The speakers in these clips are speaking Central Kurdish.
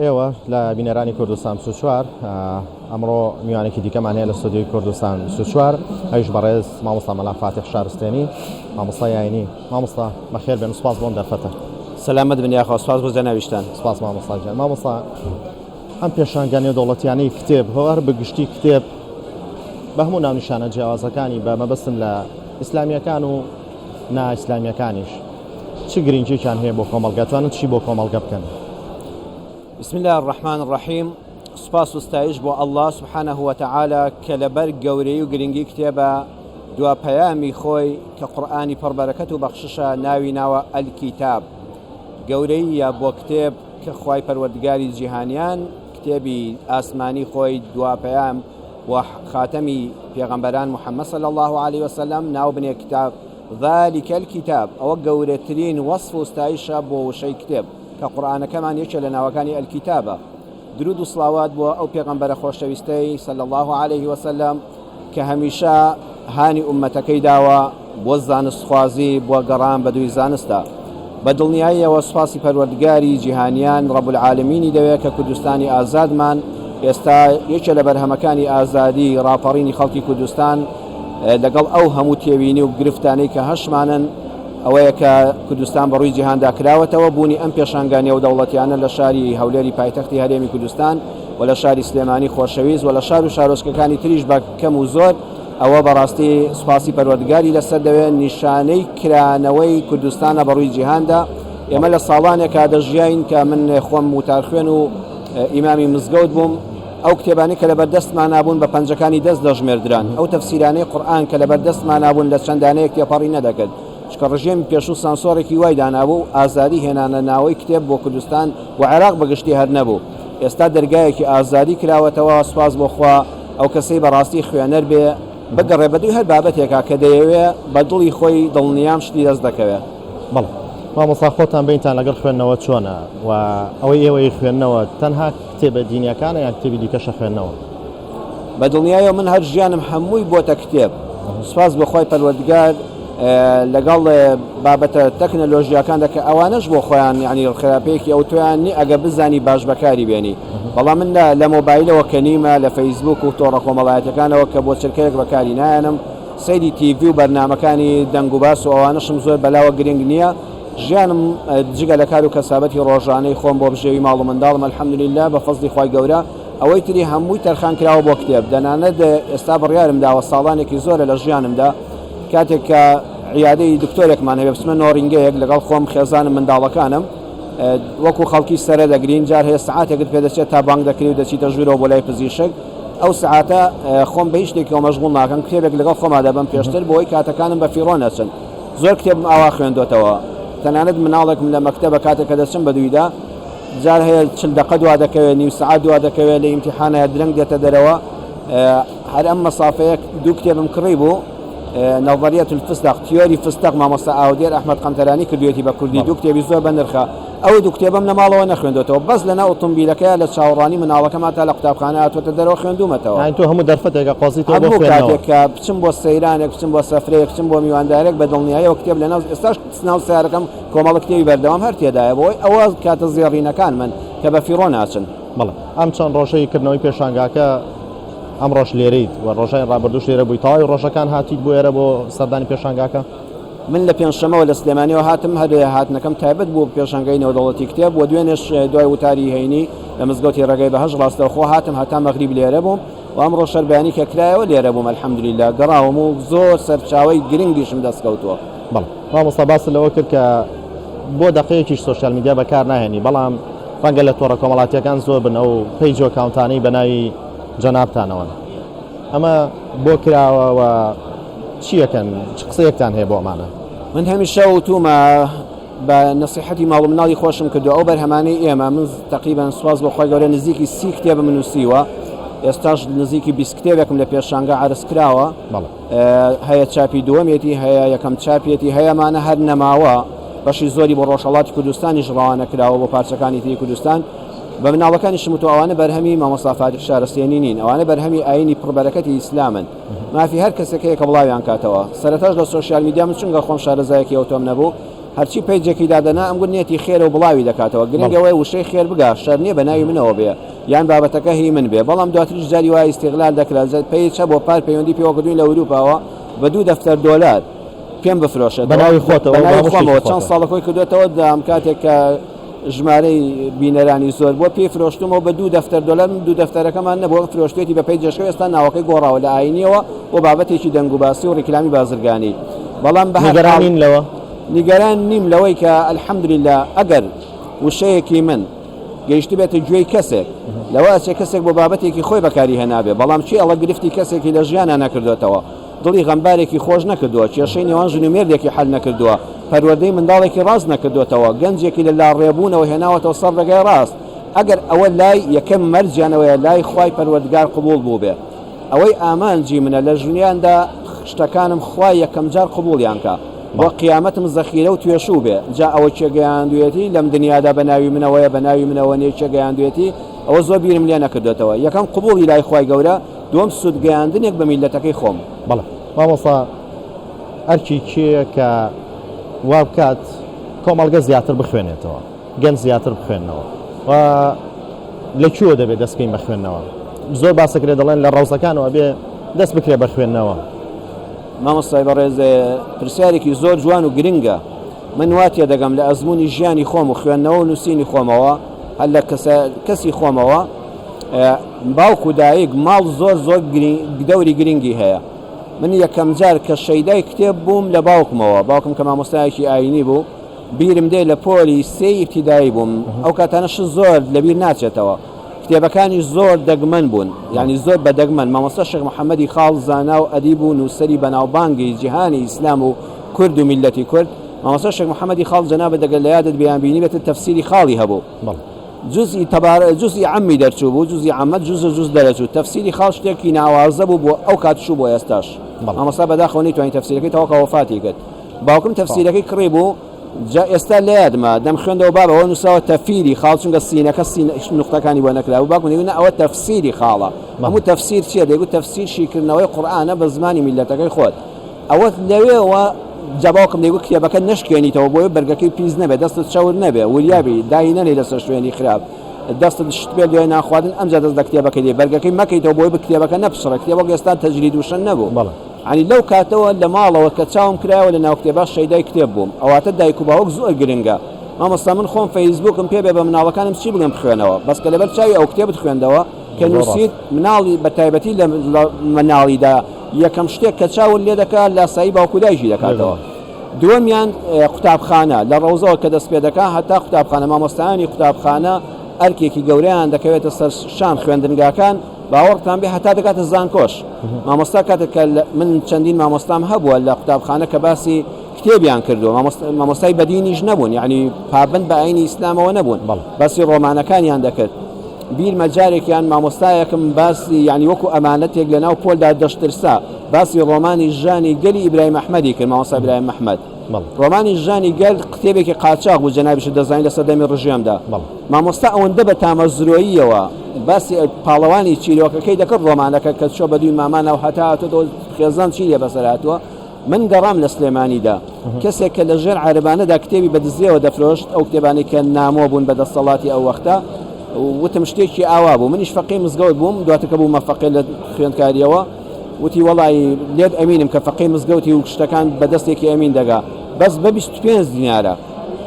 ئێوە لە بینەرانی کوردستان 24 ئەمڕۆ میوانێکی دیکەمان هەیە لە ستودیۆی کوردستان 24 ئەویش بەڕێز مامۆستا مەلا فاتح شارستێنی مامۆستای یاینی. مامۆستا بەخێر بێن، سوپاس بۆم دەرفەتە. سەلامەت بن یاخوا، سوپاس بۆ جەناویشتان. سوپاس مامۆستا جان. مامۆستا ئەم پێشانگانی دەوڵەتیانەی کتێب هەوار بەگشتی کتێب بە هەموو ناونیشانە جیاوازەکانی بە مەبەستن لە ئیسلامیەکان و نا ئیسلامیەکانیش چ گرنگییان هەیە بۆ کۆمەڵگەتوانن چی بۆ کۆمەڵگە بکەن؟ بسم الله الرحمن الرحیم. سوپاس و ستایش بۆ الله سبحانه وتعالى کە لەبەر گەورەی و گرنگی کتێبە دوا پەیامی خۆی کە قورئانی پڕبەرەکەت و بەخششە ناوی ناوە ئەلکیتاب. گەورەیە بۆ کتێب کە خوای پەروەردگاری جیهانیان کتێبی ئاسمانی خۆی دوا پەیام و خاتەمی پێغەمبەران محەممەد صلی الله عليه وسلم ناو بنێ کتاب ذلك الكتاب. ئەوە گەورەترین وەصف و ستایشە بۆ وشەی کتێب کە قورئانەکەمان یەکێ لە ناوەکانی ئەلکیتابە. درود و سڵاوات بۆ ئەو پێغەمبەرە خۆشەویستەی صلی الله عليه وسلم کە هەمیشە هانی ئومەتەکەی داوە بۆ زانستخوازی بۆ گەڕان بە دووی زانستە. بە دڵنیاییەوە سوپاسی پەروەردگاری جیهانیان ڕەب العالەمینی دەوێت کە کوردستانی ئازادمان ئێستا یەکێ لە بەرهەمەکانی ئازادی ڕاپەڕینی خەڵکی کوردستان لەگەڵ ئەو هەموو تێوینی و گرفتانەی کە هەشمانن ئەوەیە کە کوردستان بەڕووی جیهاندا کراوەتەوە. بوونی ئەم پێشانگانیە و دەوڵەتیانە لە شاری هەولێری پایتەختی هەرێمی کوردستان و لە شاری سلێمانی خۆشەویست و لە شار و شارۆچکەکانی تریش بە کەم و زۆر ئەوە بەڕاستی سوپاسی پەروەردگاری لەسەر دەوێت نیشانەی کرانەوەی کوردستانە بەڕووی جیهاندا. ئێمە لە ساڵانێکا دەژیاین کە من خۆم وتار خوێن و ئیمامی مزگەوت بووم. ئەو کتێبانی کە لەبەردەستمان نابوون بە پەنجەکانی دەست دەژمێردران. ئەو تەفسیرانەی قورئان کە لەبەردەستمان نابوون لە چەندانەیەک تێپەڕی نەدەکرد. چکە ڕژێمی پێشوو سانسۆرێکی وای دانابوو ئازادی هێنانە ناوەی کتێب بۆ کوردستان و عێراق بەگشتی هەر نەبوو. ئێستا دەرگایەکی ئازادی کراوەتەوە. سوپاس بۆخوا ئەو کەسەی بەڕاستی خوێنەر بێ بگەڕێ بەدوی هەر بابەتێکا کە دەیەوێ بە دڵی خۆی دڵنیام شتی دەست دەکەوێت. بەڵێ مامۆستا خۆتان بینتان لەگەڵ خوێندنەوە چۆنە و ئەوەی ئێوەی خوێندنەوە تەنها کتێبە دینیەکانە یان کتێبی دیکەشە خوێندنەوە؟ بە دڵنیاییەوە من هەر ژیانم هەمووی بۆتە کتێب. سوپاس بەخوای پەروەردگار لەگەڵ بابەتە تەکنەلۆژیاکان دەکە ئەوانەش بۆ خۆیان یعنی خراپەیەکی ئەو تویان نی ئەگە بزانی باش بەکاری بێنی. بەڵام من لە مۆبایلەوە کەنیمە لە فەیسبوک و تۆڕە کۆمەڵایەتەکانەوە کە بۆ چرکەیەک بەکاری نایەنم. سەیری تیڤی و بەرنامەکانی دەنگ و باس و ئەوانەشم زۆر بەلاوە گرنگ نییە. ژیانم جگە لە کار و کەسابەتی ڕۆژانەی خۆم بۆ بژێوی ماڵ و منداڵم الحەمدوللیلا بە فەزلی خوای گەورە. ئەوەی تری هەمووی تەرخان کراوە بۆ کتێب. دەنانەت ئێستا بڕیارم داوە ساڵانێکی زۆرە لە ژیانمدا کاتێک کە عیادەی دکتۆرێکمان هەیە بچمە نۆڕینگەیەک لەگەڵ خۆم خێزانم منداڵەکانم وەکو خەڵکی سەرە دەگرین. جار هەیە سعاتێکت پێ دەچێت تا بانگ دەکری و دەچیتە ژوورەوە بۆ لای پزیشک. ئەو سعاتە خۆم بە هیچ شتێکەوە مەشغوڵ ناکەم، کتێبێک لەگەڵ خۆما دەبەم پێشتر بۆی کاتەکانم بە فیڕۆ نەچن. زۆر کتێبم ئاوا خوێندۆتەوە. تەنانەت مناڵێکم لە مەکتەبە کاتێک کە دەچم بە دوویدا جار هەیە 40 دقە دوا دەکەوێت، نیو سعات دوا دەکەوێت، لە ئیمتیحانە درەنگ دێتە دەرەوە. هەر ئەم مەسافەیەک دوو کتێبم کڕی بوو. نظریة الفستق تیۆری فستق مامۆستا ئاودێر ئەحمەد قەمتەرانی کردوێتی بە کوردی. دوو کتێبی زۆر بە نرخە. ئەو دوو کتێبم لە ماڵەوە نەخوێندۆتەوە، بەس لەناو ئۆتۆمبیلەکەیە لە چاوەڕانی مناڵەکەما تا لە قوتابخانە هاتوۆتە دەرەوە خوێندومەتەوە. تۆ هەموو دەرفەتێکە قۆزیتەوە بۆ خوێندنەوە. هەموو کاتێکە بچم بۆ سەیرانێک، بچم بۆ سەفرەیەک، بچم بۆ میواندارێک بە دڵنیاییەوە کتێب لەناو ئێستاش ناو سیارەکەم کۆمەڵە کتێبی بەردەوام هەر تێدایە بۆی ئەوە کاتە زێڕینەکان من کە بە فیڕۆ ناچن. بەڵێ ئەم چەند ڕۆژەی کردنەوەی پێشانگاکە ئەم ڕۆژ لێرەیت و ڕۆژای ڕابردووش لێرە بووی تەواوی ڕۆژەکان هاتیت بۆ ئێرە بۆ سەردانی پێشانگاکە؟ من لە پێنجشەمەوە لە سلێمانیەوە هاتم. هەردوویە هاتنەکەم تایبەت بوو پێشانگای نێودەوڵەتی کتێب و دوێنێش دوای وتاری هەینی لە مزگەوتی ڕێگای بەهەژ ڕاستەوخۆ هاتم هەتا مەغریب لێرە بووم و ئەمڕۆ شەربیانی کە کرایەوە لێرە بووم الحەمدوللیلا. گەڕاوم و زۆر سەرچاوەی گرنگیشم دەستکەوتووە. بەڵێ مامۆستا باس لەوە کرد کە بۆ دەقەیەکیش سۆشیال میدیا بەکار ناهێنی، بەڵام ڕەنگە لە تۆڕە کۆمەڵاتیەکان زۆر بن ئەو پەیج و ئەکاونتانەی بە ناوی جەنابتانەوە. ئەمە بۆ کراوە و چیەکەن چ قسەیەکتان هەیە بۆ ئەمانە؟ من هەمیشە وتومە بە نەسیحەتی ماڵ و مناڵی خۆشم کردو. ئەو بەرهەمانەی ئێمە من تقریبا سوپاس بۆ خۆی گەورە نزیکی 30 کتێبم نووسیوە. ئێستاش نزیکی 20 کتێبێکم لە پێشانگا عرض کراوە. هەیە چاپی دووەمێتی، هەیە یەکەم چاپێتی، هەیەمانە هەر نەماوە. بەشی زۆری بۆ ڕۆژهەڵاتی کوردستانیش ڕەوانە کراوە بۆ پارچەکانی تری کوردستان. بە مناڵەکانی شمتو ئەوانە بەرهەمی مامۆستا فاتح شارستێنی نین، ئەوانە بەرهەمی ئاینی پڕبەرەکەتی ئیسلامن. مافی هەر کەسێکەیە کە بڵاویان کاتەوە. سەرەتاش لە سۆشیال میدیا من چونگە خۆم شارەزایەکی ئەوتۆم نەبوو هەرچی پیجێکی دادەنا ئەم گونێتی خێر و بڵاوی دەکاتەوە گرنگەوەی وشەی خێر بگا شەر نییە بە ناوی منەوە بێ یان بابەتەکە هی من بێ بەڵام دواتریش جاری وای استیغلال دەکرێت پێی چە بۆ پار پەیوەندی پێوەگرتووی لە ئەوروپاوە بە 2 دەفتەر دۆلار پێم بفرۆشێت بەناوی خۆتەوە چەند ساڵەکەی کردوێتەوە دام کاتێک کە ژمارەی بینەرانی زۆر بۆ پێی فرۆشتمەوە بە 2 دەفتەر دۆلار 2 دەفتەرەکەمان نەبووە فرۆشتێتی بە پێی جەشەوە ئێستا ناوەکەی گۆڕاوە لە ئاینیەوە بۆ بابەتێکی دەنگ و باسی و ڕێکلامی بازرگانی بەڵام بە نیگەرانین لەوە نیگەران نیم لەوەی کە الحەمدولله ئەگەر وشەیەکی من گەیشت بێتە گوێی کەسێک لەوە چێ کەسێک بۆ بابەتێکی خۆی بەکاری هێنابێ بەڵام چی ئەڵە گرفتی کەسێکی لە ژیانە نەکردوێتەوە دڵی غەمبارێکی خۆش نەکردووە کێشەی نێوان ژن و مێردێکی حەل نەکردووە پەروەردەی منداڵێکی ڕاست نەکردوێتەوە گەنجێکی لە لاڕێبوونەوە هێناوەتەوە سەر ڕێگای ڕاست ئەگەر ئەوە لای یەکەم مەرجیانەوەیە لای خوای پەروەردگار قبول بوو بێ ئەوەی ئامانجی منە لە ژنیاندا شتەکانم خوای یەکەم جار قبولیان کە بۆ قیامەتم زەخیرە و توێشوو بێ جا ئەوە چێگەیاندوێتی لەم دنیادا بە ناوی منەوەیە بە ناوی منەوە نێ چێگەیاندوێتی ئەوە زۆر بیرم لێ نەکردێتەوە یەکەم قبولی لای خوای گەورە دووەم سودگەیاندنێک بە میلەتەکەی خۆم بەڵێ مامۆستا ئەرکی چییە کە وا بکات کۆمەڵگە زیاتر بخوێنێتەوە گەنج زیاتر بخوێنەوە و لەکوێ دەبێت دەستکەین بە خوێندنەوە زۆر باسەکرێت دەڵێن لە ڕەوزەکانەوە بێ دەست بکرێ بە خوێندنەوە مامۆستای بەڕێز پرسیارێکی زۆر جوان و گرنگە من واتیە دەگەم لە ئەزمموی ژیانی خۆم و خوێندنەوە و نووسینی خۆمەوە هەر لە کەسی خۆمەوە باوکو دایک ماڵ زۆر دەوری گرنگی هەیە من یەکەم جار کە شەیدای کتێب بووم لە باوکم کە مامۆستایەکی ئاینی بوو بیرم دێ لە پۆلی سێ ئیبتیدایی بووم ئەو کاتانەش زۆر لەبیر ناچێتەوە کتێبەکانی زۆر دەگمەن بوون یعنی زۆر بە دەگمەن مامۆستا شێخ محەممەدی خاڵ زانا و ئەدیب و نووسری بەناوبانگی جیهانی ئیسلام و کورد و میلەتی کورد مامۆستا شێخ محەممەدی خاڵ جەنابە دەگەل لە یادت بیانبینی بێتە تەفسیری خاڵی هەبوو جزئی عەمی دەرچوو بوو جزئی عەمەت جز دەرەچوو تەفسیری خاڵ شتێکی ناوازە بوو بۆ ئەو کاتشوو بۆ ئێستاش مامۆستا بەداخەوە نەیتوانی تەفسیرەکەی تەواو کە وەفاتی کرد باوکم تەفسیرەکەی کڕی بوو جا ئێستا لە یادمە دەم خوێندەوە بابەوە نووساوە تەفیری خاڵ چونکە سینەکە نقطەکانی بۆ نەکرا و باکو دەیگوت ئەوە تەفسیری خاڵە هەموو تەفسیر چییە دەیگوت تەفسیر شیکردنەوەی قورئانە بە زمانی میلەتەکەی خۆت ئەوە لەوێەوە جاباوکم دەیگوت کتێبەکە نشکێنیتەوە بۆی بەرگەکەی پیس نەبێت دەستت چاور نەبێ وریابی دای نەنێ لەسەر شوێنی خراپ دەستت شت بێ دوای ناخواردن ئەمجا دەست لە کتێبەکە دێ بەرگەکەی مەکەیتەوە بۆی بە کتێبەکە نەپشڕە کتێبەکە ئێستا تەجرید و شەن نەبوو عنی لەو کاتەوە لە ماڵەوە کە چاوم کرایەوە لە ناو کتێبە شەیدای کتێب بووم ئەواتە دایک و باوک زۆر گرنگە مامۆستا من خۆم فەیسبووکم پێ بێ بە مناڵەکانم چی بگەم بخوێنەوە بەس کە لەبەر چاوی ئەو کتێبت خوێندەوە کە نووسیت مناڵی بە تایبەتی لە مناڵیدا یەکەم شتێک کە چاون لێ دەکات لە سایی باوکو دایشی دەکاتەوە دووەمیان قوتابخانە لە ڕەوزەوە کە دەست پێ دەکات هەتا قوتابخانە مامۆستایانی قوتابخانە ئەرکێکی گەورەیان دەکەوێتە سەر شان خوێندنگاکان باوەڕتان بێ هەتا دەکاتە زانکۆش مامۆستا کاتێک کە من چەندین مامۆستام هەبووە لە قوتابخانە کە باسی کتێبیان کردو مامۆستای بەدینیش نەبوون یعنی پابند بە ئاینی ئیسلامەوە نەبوون باسی ڕۆمانەکانیان دەکرد بیر مەجارێکیان مامۆستایەکم باسی یعنی وەکو ئەمانەتێک لە ناو پۆلدا دەشترسا باسی ڕۆمانی ژانی گەلی ئیبراهیم ئەحمەدی کرد مامۆستا ئیبراهیم ئەحمەد ڕۆمانی ژانی گەل کتێبێکی قاچاق بوو جەنابیش دەزانی لە سەردەمی ڕژێمدا مامۆستا ئەوەندە بە تامەزرۆییەوە باسی پاڵەوانی چیرۆکەکەی دەکرد ڕۆمانەکە کە چۆ بە دوی مامان و هەتا هاتووە خێزان چی لێ بەسەر هاتووە من گەڕام لە سلێمانیدا کەسێک کە لە ژێر عەرەبانەدا کتێبی بەدزیەوە دەفرۆشت ئەو کتێبانی کە نامۆ بوون بە دەسەڵاتی ئەو وەختە وتم شتێکی ئاوا بوو منیش فەقی مزگەوت بووم دواتر کە بوومە فەقی لە خوێندکاریەوە وتی وەڵی لێت ئەمینم کە فەقی مزگەوتی و شتەکان بەدەستێکی ئەمین دەگا بەس بە 25 دینارە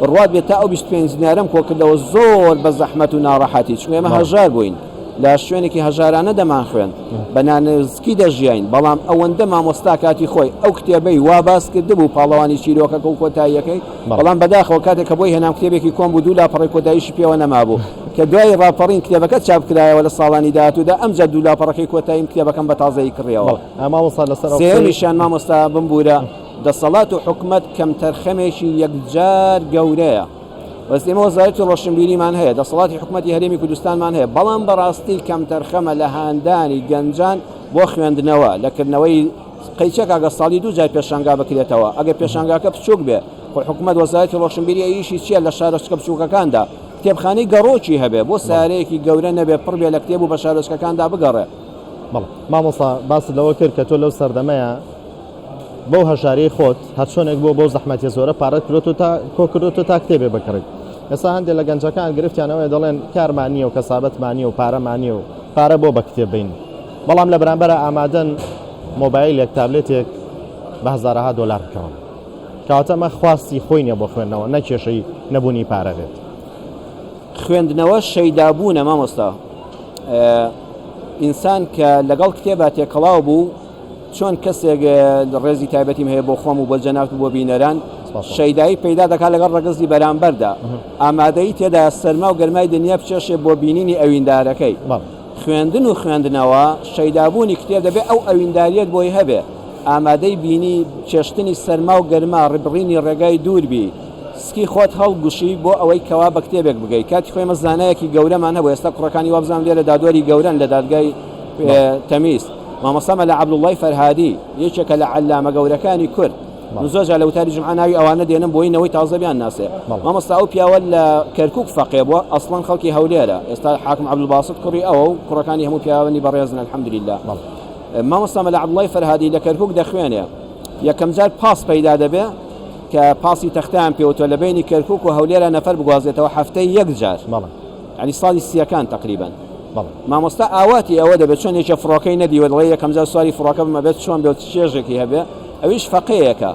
بڕوات بێت تا ئەو 25 دینارم کۆ کردەوە زۆر بە زەحمەت و ناڕەحەتی چون ئێمە هەژار بووین لە شوێنێکی هەژارانە دەمان خوێن بە نانزکی دەژیاین بەڵام ئەوەندە مامۆستا کاتی خۆی ئەو کتێبەی وا باس کرد بوو پاڵەوانی چیرۆکەکە و کۆتاییەکەی بەڵام بەداخەوە کاتێک کە بۆی هێنام کتێبێکی کۆم بوو دوو لاپەڕی کۆتاییشی پێوە نەمابوو کە دوای ڕاپەڕین کتێبەکە چاپ کرایەوە لە ساڵانی داهاتوودا ئەمجا دوو لاپەڕەکەی کۆتاییم کتێبەکەم بە تازەیی کڕیەوە سێمیشیان مامۆستا بمبورە دەسەڵات و حکومەت کەم تەرخەمێکی یەکجار گەورەیە بەس ئێمە وەزارەتی ڕۆشنبیریمان هەیە دەسەڵاتی حکومەتی هەرێمی کوردستانمان هەیە بەڵام بەڕاستی کەم تەرخەمە لە هاندانی گەنجان بۆ خوێندنەوە لەکردنەوەی قەیچەک ئەگە ساڵی دوو جای پێشانگا بکرێتەوە ئەگەر پێشانگاکە بچووک بێ خۆ حکومەت وەزارەتی ڕۆشنبیری ئەیشی چییە لە شارۆچکە بچووکەکاندا کتێبخانەی گەڕۆکی هەبێ بۆ سارەیەکی گەورە نەبێ پڕ بێ لە کتێب و بە شارۆچکەکاندا بگەڕێ بەڵێ مامۆستا باست لەوە کرد کە تۆ لەو سەردەمەیە بەو هەژاری خۆت هەر چۆنێک بۆ زەحمەتی زۆرە پارەت کۆکردوتە تا کتێبێ بکڕیت. ئێستا هەندێک لە گەنجەکان گرفتیانەوەی دەڵێن کارمانی و کەسابەتمانی و پارەمانی و پارە بۆ بە کتێب بین، بەڵام لە بەرامبەر ئامادەن مۆبایلێک تابلێتێک بە هەزارها دۆلار بکەون، کەواتە ئەمە خواستی خۆی نییە بۆ خوێندنەوە، نەکێشەی نەبوونی پارە بێت. خوێندنەوە شەیدابوونە مامۆستا. ئینسان کە لەگەڵ کتێبە تێکەڵاو بوو، چۆن کەسێک ڕێزی تایبەتیم هەیە بۆ خۆم و بۆ جەنابەت بۆ بینەران، شەیدایی پەیدا دەکات لەگەڵ ڕەگەزی بەرامبەردا، ئامادەی تێدا سەرما و گەرمای دنیا بچێشێ بۆ بینینی ئەویندارەکەی. خوێندن و خوێندنەوە شەیدابوونی کتێب دەبێت ئەو ئەوینداریەت بۆی هەبێ، ئامادەی بینی چێشتنی سەرما و گەرما ڕبڕینی ڕێگای دووربی، سکی خۆت هەڵگوشی بۆ ئەوەی کەوا بە کتێبێک بگەیت. کاتی خۆی مەزانایەکی گەورەمان هەبوو، ئێستا کوڕەکانی وابزانام لێرە دادوەری گەورەن لە دادگای تەمیز. مامۆستا مەلا عەبدوڵڵای فەرهادی یەکێکە لە عەلامە گەورەکانی کورد، زۆر جار لە وتاری جومعە ناوی ئەوانە دێنن بۆی نەوەی تازە بیان ناسێ. مامۆستا ئەو پیاوە لە کەرکووک فەقێ بووە، ئەسڵەن خەڵکی هەولێرە، ئێستا حاکم عەبدولباسط کوڕی ئەوە و کوڕەکانی هەموو پیاوانی بەڕێزن الحەمدولیلا. مامۆستا مەلا عەبدوڵڵای فەرهادی لە کەرکووک دەخوێنێ، یەکەم جار پاس پەیدا دەبێ کە پاسی تەختیان پێوتۆ لە بینی کەرکووک و هەولێرە نەفەر بگوازێتەوە هەفتەی یەک جار، یعنی ساڵی سیەکان تقریبا. مامۆستا ئاواتی ئەوە دەبێت چۆن یەکێ فڕۆکەی نەدیوە دڵێ یەکەم جار سواری فڕۆکە بمە بێت چۆن بێت چێژێکی هەبێ، ئەویش فەقێیەکە.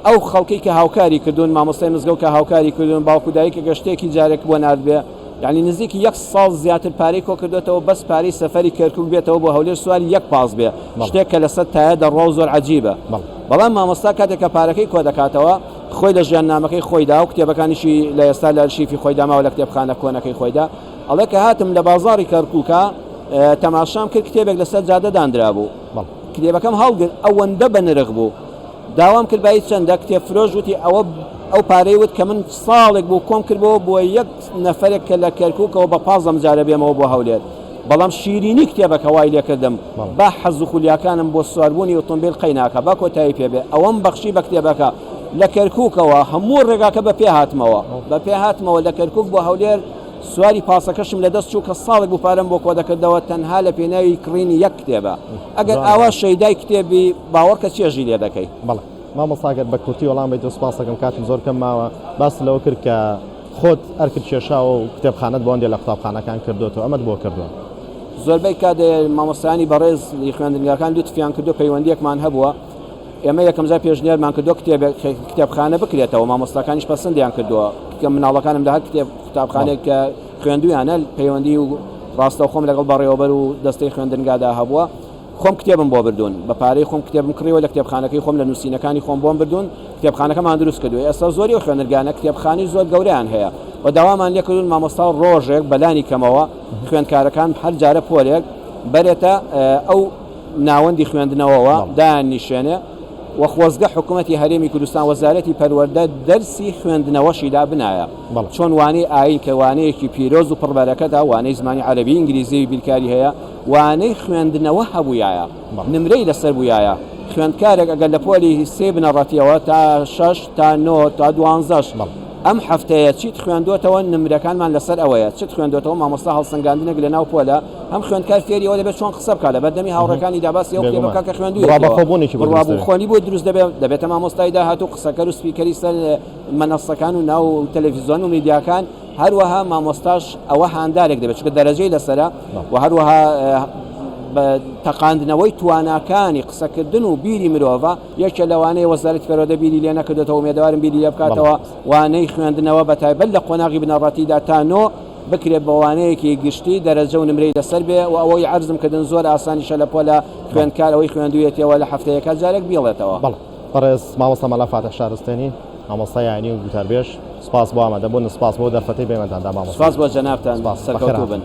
ئەو خەڵکی کە هاوکاری کردوون، مامۆستای مزگەوت کە هاوکاری کردوون، باوکودایی کە گەشتێکی جارێک بۆ نردبێ، یعنی نزیکی یەک ساڵ زیاتر پارەی کۆ کردوێتەوە بەس پارەی سەفەری کەرکووک بێتەوە بۆ هەولێر سواری یەک پاس بێ، شتێک کە لەسەر تایە دەڕۆ زۆر عەجیبە. بەڵام مامۆستا کاتێک کە پارەکەی کۆ دەکاتەوە، خۆی لە ژیاننامەکەی خۆیدا و کتێبەکانیشی لە ئێستا لە ئەرشیفی خۆیدا ماوە لە کتێبخانە کۆنەکەی خۆیدا، ئەڵێ کە هاتم لە بازاڕی کەرکووکە تەماشام کرد کتێبێک لەسەر جادە دانرا بوو، کتێبەکەم هەڵگرت ئەوەندە بە نرخ بوو، داوام کرد بای چەندە کتێب فرۆش وتی ئەو پارەی وت کە من ساڵێک بوو کۆم کردبەوە بۆ یەک نەفرێک کە لە کەرکووکەوە بە 15 جارە بێمەوە بۆ هەولێر، بەڵام شیرینی کتێبەکە وای لێ کردم با حەز و خولیاکانم بۆ سواربوونی ئۆتۆمبیل قەیناکە با کۆتایی پێبێ، ئەوەم بەخشی بە کتێبەکە لە کەرکووکەوە هەموو ڕێگاکە بە پێ هاتمەوە لە کەرکووک بۆ هەولێر، سواری پاسەکەشم لە دەست چوو کە ساڵێک بوو پارەم بۆ کۆ دەکردەوە تەنها لە پێناوی کڕینی یەک کتێبە. ئەگەر ئاوا شەیدای کتێبی باوەڕکە چێژی لێ دەکەی. مامۆستاگەر بە کورتی وەڵام بیت و سپاس دەکەم، کاتم زۆر کەم ماوە، باس لەوە کرد کە خۆت ئەرکرد کێشاوە و کتێبخانەت بۆ هەندێک لە قوتابخانەکان کردوتەوە، ئەمەت بۆ کردووە. زۆربەی کات مامۆستایانی بەڕێز خوێندنگەکان دوو تفیان کردو، پەیوەندیەکمان هەبووە، ئێمە یەکەم جار پێشنیارمان کردو کتێبخانە بکرێتەوە، مامۆستاکانیش پەسەندیان کردووە، کە مناڵەکانم داهات قوتابخانێک کە خوێندویانە پەیوەندی و ڕاستە خۆم لەگەڵ بەڕێوەبەر و دەستەی خوێندنگادا هەبووە، خۆم کتێبم بۆ بردوون، بە پارەی خۆم کتێبم کڕیەوە لە کتێبخانەکەی خۆم لە نووسینەکانی خۆم بۆم بردوون، کتێبخانەکەمان دروست کردووە. ئێستا زۆری خوێنەرگانە کتێبخانی زۆر گەورەیان هەیە و داوامان لێ کردوون مامۆستا ڕۆژێک بەلانی کەمەوە خوێندکارەکان هەر جارە پۆلێک بەرێتە ئەو ناوەندی خوێندنەوەوە دانیشێنێ و خۆزگە حکوومەتی هەرێمی کوردستان وەزارەتی پەروەردە دەرسی خوێندنەوەشیدا بنایە، چۆن وانەی ئاین کە وانەیەکی پیرۆز و پڕبەرەکەدا، وانەی زمانی عەرەبی ئینگلیزی و بیرکاری هەیە، وانەی خوێندنەوە هەبوویایە، نمرەی لەسەر بوویایە. خوێندکارێک ئەگەر لە پۆلی سێ بنەڕەتیەوە تا 6 تا 9 تا 12 ئەم هەفتەیە چیت خوێندوتەوە، نمرەکانمان لەسەر ئەوەیە، چیت خوێندوتەوە، مامۆستا هەڵسەنگاندنێک لە ناو پۆلە، هەم خوێندکار فێریەوە دەبێت چۆن قسە بکات لە بەردەمی هاوڕەکانی داباسی ئەو کتێبەکە کە خوێندوویەوە، ڕابووخۆنی بۆ دروست دەبێتە مامۆستای داهاتوو قسەکەر و سپیکەری سەر مەنەسەکان و ناو تەلەڤیزیۆن و میدیاکان، هەروەها مامۆستاش ئەوە هاندارێک دەبێت چکە دەرەجەی لەسەرە و هەروەها تەقاندنەوەی تواناکانی قسەکردن و بیری مرۆڤ یەکێ لەوانەیە وەزارەتی پەروەردە بیری لێ نەکردێتەوە، ومێدەوارم بیری لێ بکاتەوە، وانەی خوێندنەوە بەتایبەت لە قۆناغی بنەڕەتیدا تا 9 بکرێت بە وانەیەکی گشتی دەرەجە و نمرەی لەسەر بێ و ئەوەی عەرزم کردن زۆر ئاسانیشە لە پۆلە خوێندکار ئەوەی خوێندوویەتەوە لە هەفتەیەکە جارێک بێڵێتەوە. بەڕێز مامۆستا مەلا فاتح شارستێنی، مامۆستای یانی و گوتاربێژ، سپاس بۆ ئامادەبوون، سپاس بۆ دەرفەتەی بێمەتاندا مامۆستا، سپاس بۆ جەنابتان، سەرکەوتوو بن.